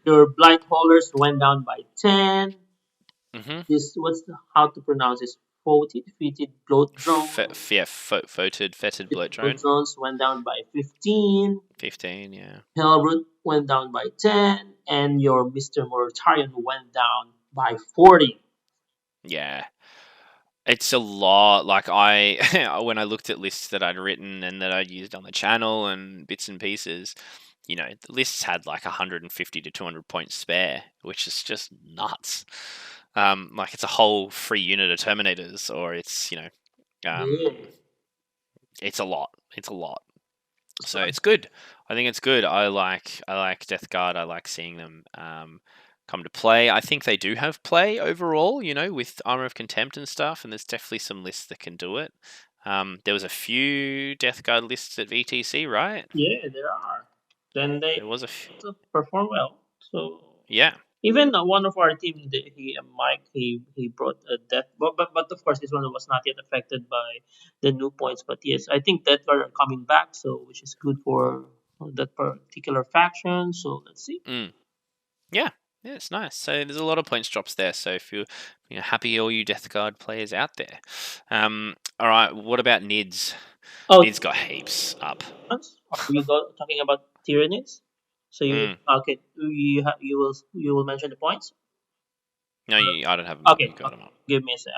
Your Blight Haulers went down by 10. This how to pronounce this? Fetid bloat drone. Fetid bloat drone. Drones went down by 15. 15, yeah. Hellroot went down by 10, and your Mr. Mortarion went down by 40. Yeah. It's a lot. Like when I looked at lists that I'd written and that I'd used on the channel and bits and pieces, the lists had like 150 to 200 points spare, which is just nuts. Like it's a whole free unit of Terminators, or it's it's a lot. It's a lot. So it's good. I think it's good. I like Death Guard. I like seeing them come to play. I think they do have play overall, with Armor of Contempt and stuff, and there's definitely some lists that can do it. There was a few Death Guard lists at VTC, right? Yeah, there are. Then there was perform well. So yeah. Even one of our team, Mike, he brought a death, but of course this one was not yet affected by the new points. But yes, I think that are coming back, so which is good for that particular faction. So let's see. Yeah, it's nice. So there's a lot of points drops there. So if you're happy, all you Death Guard players out there. All right, what about Nids? Nids got heaps up. Are you talking about Tyranids? So you okay? You will mention the points. No, I don't have them. Okay, give me a sec.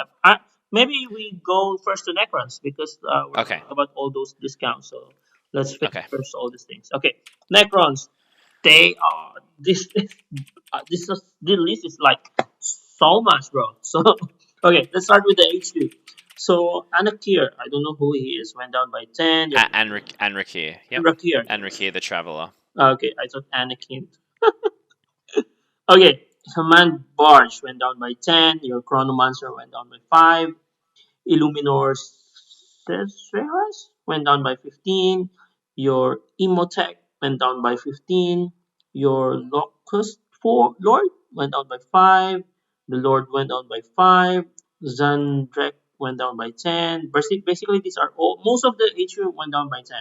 Maybe we go first to Necrons because we're talking about all those discounts. So let's finish first all these things. Okay, Necrons. They are this list is like so much, bro. So okay, let's start with the HQ. So Anakir, I don't know who he is, went down by 10. Anrakir, yeah. Anrakir the Traveler. Okay, I thought Anakin. Okay, Command Barge went down by 10. Your Chronomancer went down by 5. Illuminor Cesares went down by 15. Your Emotech went down by 15. Your Locust Lord went down by 5. The Lord went down by 5. Zandrek went down by 10. Basically, these are all, most of the HQ went down by 10.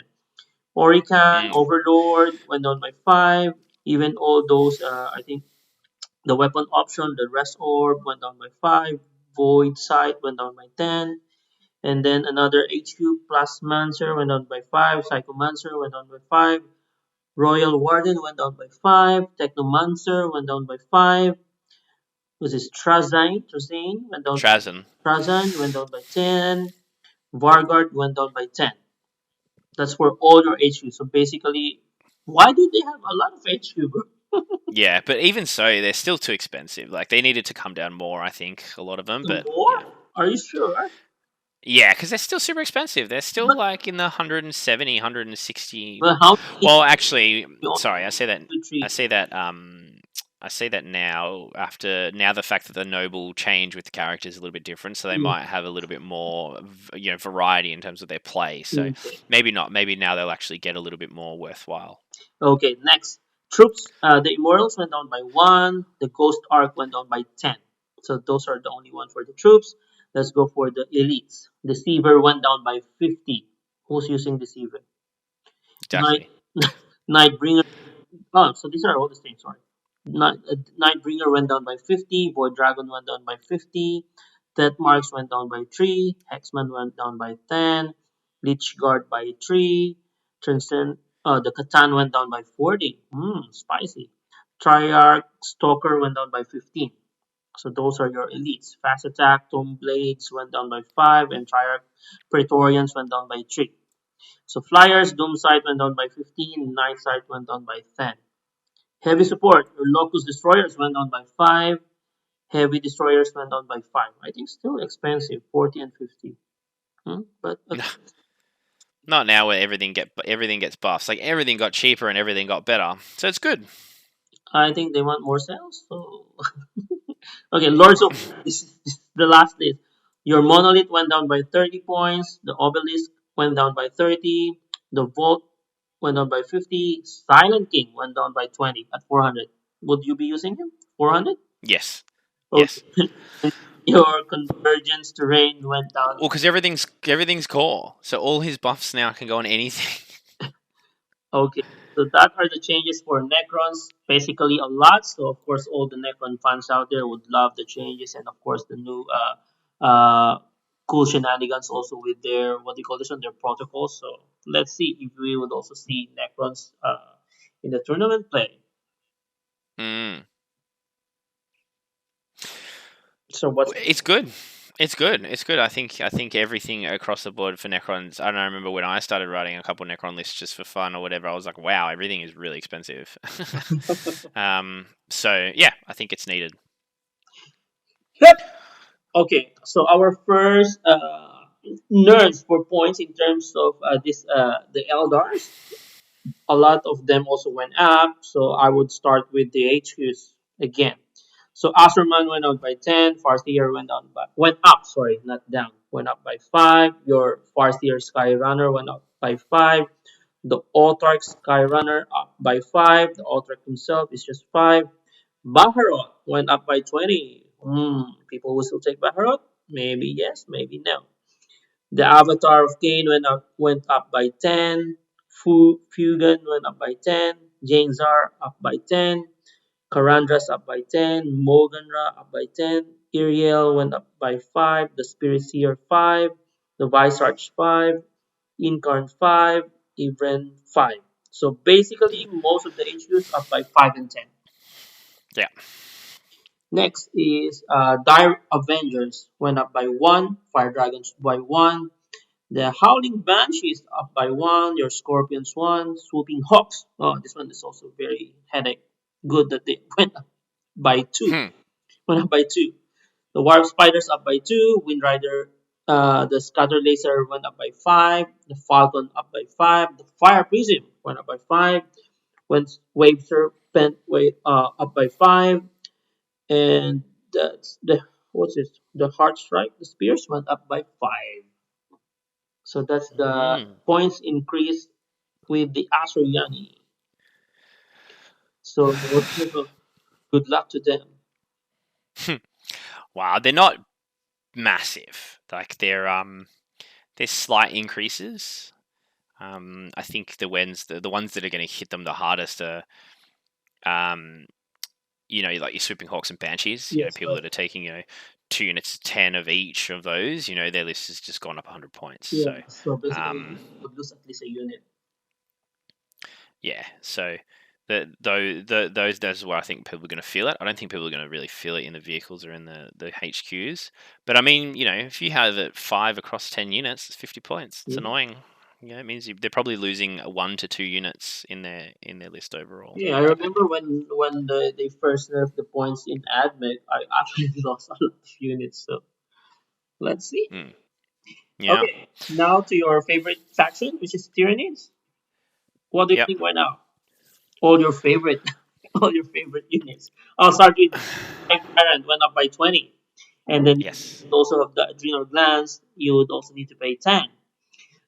Orican, Mm. Overlord went down by 5. Even all those, I think the weapon option, the Rest Orb went down by 5. Void Sight went down by 10. And then another HQ Plasmancer went down by 5. Psychomancer went down by 5. Royal Warden went down by 5. Technomancer went down by 5. Was this Trazane went down. Trazen. Trazan went down by 10. Vargard went down by 10. That's for all your HQ. So basically, why do they have a lot of HQ, bro? Yeah, but even so, they're still too expensive. Like they needed to come down more, I think, a lot of them. But More? Are you sure? yeah, because they're still super expensive. They're still But, like in the 170, 160. but how many Well, HQ? actually, You only sorry, I say that. have two, I three. say that. I say that now after the fact that the noble change with the characters is a little bit different, so they Mm, might have a little bit more, variety in terms of their play. So okay. maybe not. Maybe now they'll actually get a little bit more worthwhile. Okay, next. Troops, the Immortals went down by 1. The Ghost Arc went down by 10. So those are the only one for the troops. Let's go for the Elites. Deceiver went down by 50. Who's using Deceiver? Night, Exactly. Nightbringer. Oh, so these are all the same, sorry. Nightbringer went down by 50. Void Dragon went down by 50. Death Marks went down by 3. Hexman went down by 10. Lich Guard by 3. Transcend, the Catan went down by 40. Spicy. Triarch Stalker went down by 15. So those are your elites. Fast Attack, Tomb Blades went down by 5. And Triarch Praetorians went down by 3. So Flyers, Doomsight went down by 15. Nightsight went down by 10. Heavy support, your Locust Destroyers went down by 5. Heavy Destroyers went down by 5. I think still expensive, 40 and 50. But okay. Not now where everything gets buffs. Like everything got cheaper and everything got better, so it's good. I think they want more sales. So okay, Lords of this is the last list. Your Monolith went down by 30 points. The Obelisk went down by 30. The Vault went down by 50. Silent King went down by 20 at 400. Would you be using him? 400? Yes, Okay. yes. Your Convergence Terrain went down. Well, because everything's core, so all his buffs now can go on anything. Okay, so that are the changes for Necrons. Basically, a lot. So of course, all the Necron fans out there would love the changes, and of course, the new cool shenanigans also with their what do you call this one, their protocols. So let's see if we would also see Necrons in the tournament play. Mm. So what's It's good. It's good. It's good. I think everything across the board for Necrons. I don't know, I remember when I started writing a couple Necron lists just for fun or whatever. I was like, wow, everything is really expensive. So yeah, I think it's needed. Yep. Okay, so our first nerds for points in terms of this the Eldars. A lot of them also went up. So I would start with the HQs again. So Asherman went up by 10. Farseer went up, sorry, not down. Went up by 5. Your Farseer Skyrunner went up by 5. The Autarch Skyrunner up by 5. The Autarch himself is just 5. Baharot went up by 20. People will still take Baharot? Maybe yes, maybe no. The Avatar of Cain went up by 10. Fugan went up by 10. Janezar up by 10. Karandras up by 10. Moganra up by 10. Iriel went up by 5. The Spirit Seer 5. The Vicearch 5. Incarn 5. Ivren 5. So basically, most of the HQs up by 5 and 10. Yeah. Next is Dire Avengers went up by 1. Fire Dragons by 1. The Howling Banshees up by 1. Your Scorpions 1. Swooping Hawks. Oh, this one is also very headache. Good that they went up by 2. Hmm. Went up by 2. The Warp Spiders up by 2. Wind Rider, the Scatter Laser went up by 5. The Falcon up by 5. The Fire Prism went up by 5. Wave Serpent up by 5. And that's the what's this? The Heart Strike, the Spears went up by 5. So that's the Mm. points increase with the Asuryani. So good luck to them. Wow, they're not massive. Like they're slight increases. I think the ones that are going to hit them the hardest are like your swooping hawks and banshees. Yes, People that are taking 2 units 10 of each of those. Their list has just gone up 100 points. yeah. So So basically, um, you would lose at least a unit. yeah, so those is where I think people are going to feel it. I don't think people are going to really feel it in the vehicles or in the HQs. But I mean, if you have it 5 across 10 units, it's 50 points. It's Yeah. annoying. It means they're probably losing 1 to 2 units in their list overall. Yeah, I remember when they first nerfed the points in AdMech, I actually lost a lot of units. So let's see. Yeah. Okay, now to your favorite faction, which is Tyranids. What do you Yep. think right now? All your favorite, all your favorite units. I'll start with Tyrant went up by 20, and then Yes. you also have the adrenal glands. You would also need to pay 10.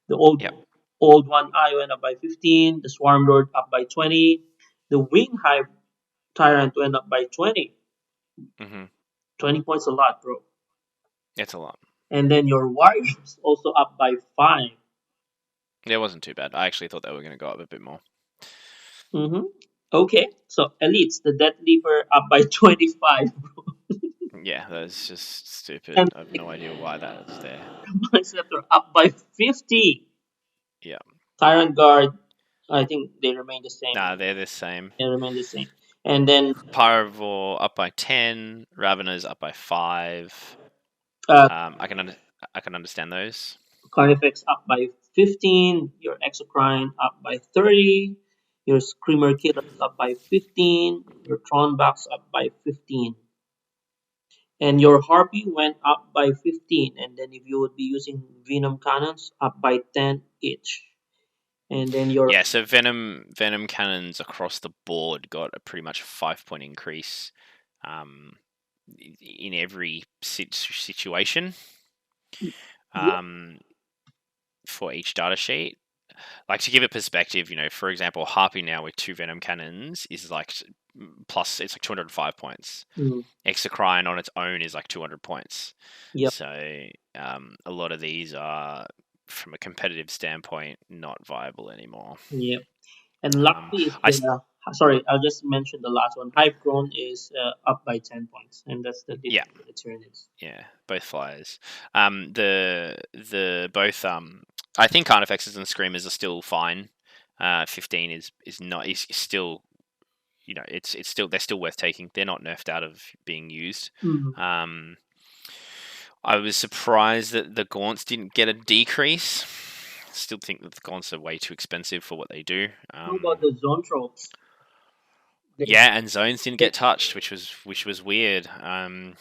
The Yep. old one eye went up by 15. The Swarm Lord up by 20. The Wing Hive Tyrant went up by 20. Mhm. 20 points a lot, bro. It's a lot. And then your Warriors also up by 5. It wasn't too bad. I actually thought they were going to go up a bit more. Mm-hmm. Okay, so Elites, the Death Leaper up by 25. Yeah, that's just stupid. And I have no idea why that's there. Scepter up by 50. Yeah. Tyrant Guard, I think they remain the same. Nah, they're the same. They remain the same. And then Pyrovore up by 10. Raveners up by 5. uh, I can understand those. Carnifex up by 15. Your Exocrine up by 30. Your Screamer Killers up by 15. Your Tronbacks up by 15. And your Harpy went up by 15. And then if you would be using Venom Cannons, up by 10 each. And then your Yeah, so venom cannons across the board got a pretty much 5-point increase in every situation yeah, for each data sheet. Like, to give it perspective, for example, Harpy now with 2 venom cannons is like plus, it's like 205 points. Exocrine on its own is like 200 points. yep. So a lot of these are, from a competitive standpoint, not viable anymore. Yep. And Lucky is I sorry, I'll just mention the last one. Hype Grown is up by 10 points, and that's the Yeah. difference with the Tyranids. Yeah, both flyers. The both I think Carnifexes and Screamers are still fine. 15 is not is still, it's still, they're still worth taking. They're not nerfed out of being used. I was surprised that the Gaunts didn't get a decrease. Still think that the Gaunts are way too expensive for what they do. How about the Zone Tropes? Yeah, and Zones didn't get touched, which was weird. And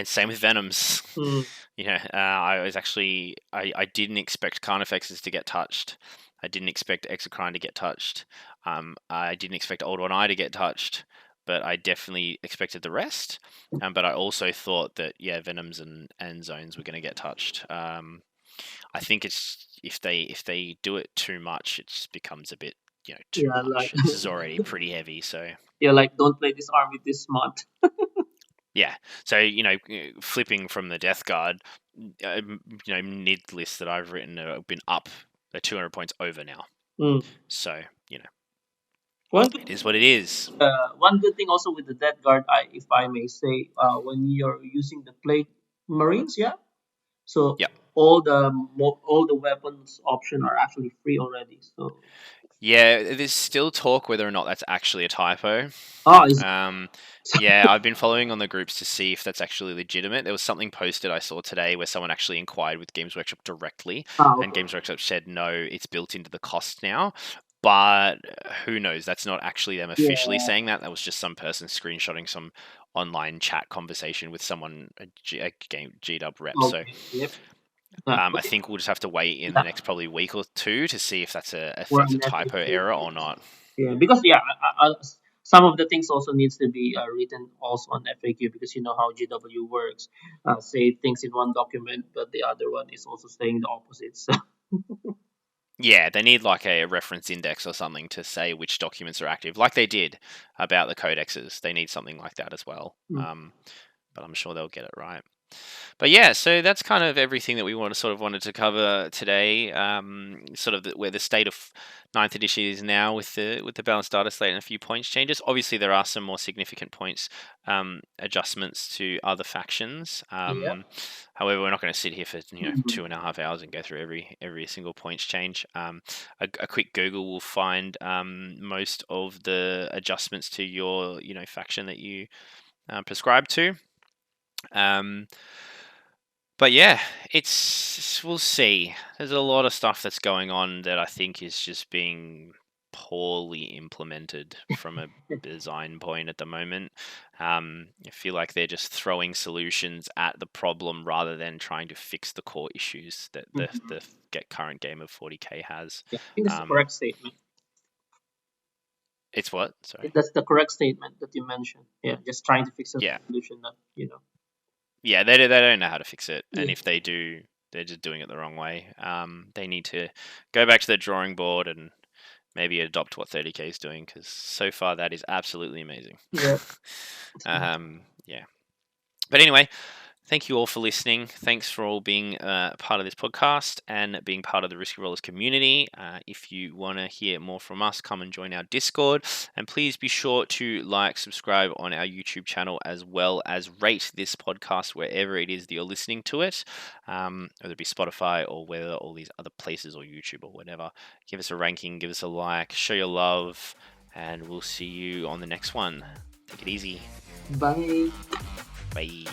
same with Venoms. I was actually I didn't expect Carnifexes to get touched. I didn't expect Exocrine to get touched. I didn't expect Old One Eye to get touched, but I definitely expected the rest. But I also thought that Venoms and Zones were going to get touched. I think it's if they do it too much, it just becomes a bit too much. Like This is already pretty heavy, so like, don't play this army this month. yeah. So flipping from the Death Guard, mid list that I've written have been up. They're 200 points over now. So it is what it is. One good thing also with the Death Guard, if I may say, when you're using the Plate Marines, so Yep. all the weapons option are actually free already. So yeah, there's still talk whether or not that's actually a typo. Yeah, I've been following on the groups to see if that's actually legitimate. There was something posted I saw today where someone actually inquired with Games Workshop directly, and Games Workshop said no, it's built into the cost now. But who knows? That's not actually them officially saying that. That was just some person screenshotting some online chat conversation with someone, a GW rep. So I think we'll just have to wait in the next probably week or two to see if that's a typo error or not. Yeah, because some of the things also needs to be written also on FAQ, because you know how GW works. Say things in one document, but the other one is also saying the opposite. So. Yeah, they need like a reference index or something to say which documents are active, like they did about the codexes. They need something like that as well. but I'm sure they'll get it right. But yeah, so that's kind of everything that we wanted to cover today. Where the state of ninth edition is now with the balanced data slate and a few points changes. Obviously, there are some more significant points adjustments to other factions. Yeah. However, we're not going to sit here for 2.5 hours and go through every single points change. A quick Google will find most of the adjustments to your faction that you prescribe to. But yeah, we'll see. There's a lot of stuff that's going on that I think is just being poorly implemented from a design point at the moment. I feel like they're just throwing solutions at the problem rather than trying to fix the core issues that the current game of 40k has. Yeah, I think that's the correct statement. It's what? Sorry. That's the correct statement that you mentioned. Yeah, just trying to fix a solution that Yeah, they don't know how to fix it, and Yeah. if they do, they're just doing it the wrong way. They need to go back to the drawing board and maybe adopt what 30k is doing, because so far that is absolutely amazing. Yeah. Yeah. But anyway, thank you all for listening. Thanks for all being part of this podcast and being part of the Risky Rollers community. If you want to hear more from us, come and join our Discord. And please be sure to like, subscribe on our YouTube channel, as well as rate this podcast wherever it is that you're listening to it, whether it be Spotify or whether all these other places or YouTube or whatever. Give us a ranking, give us a like, show your love, and we'll see you on the next one. Take it easy. Bye. Bye.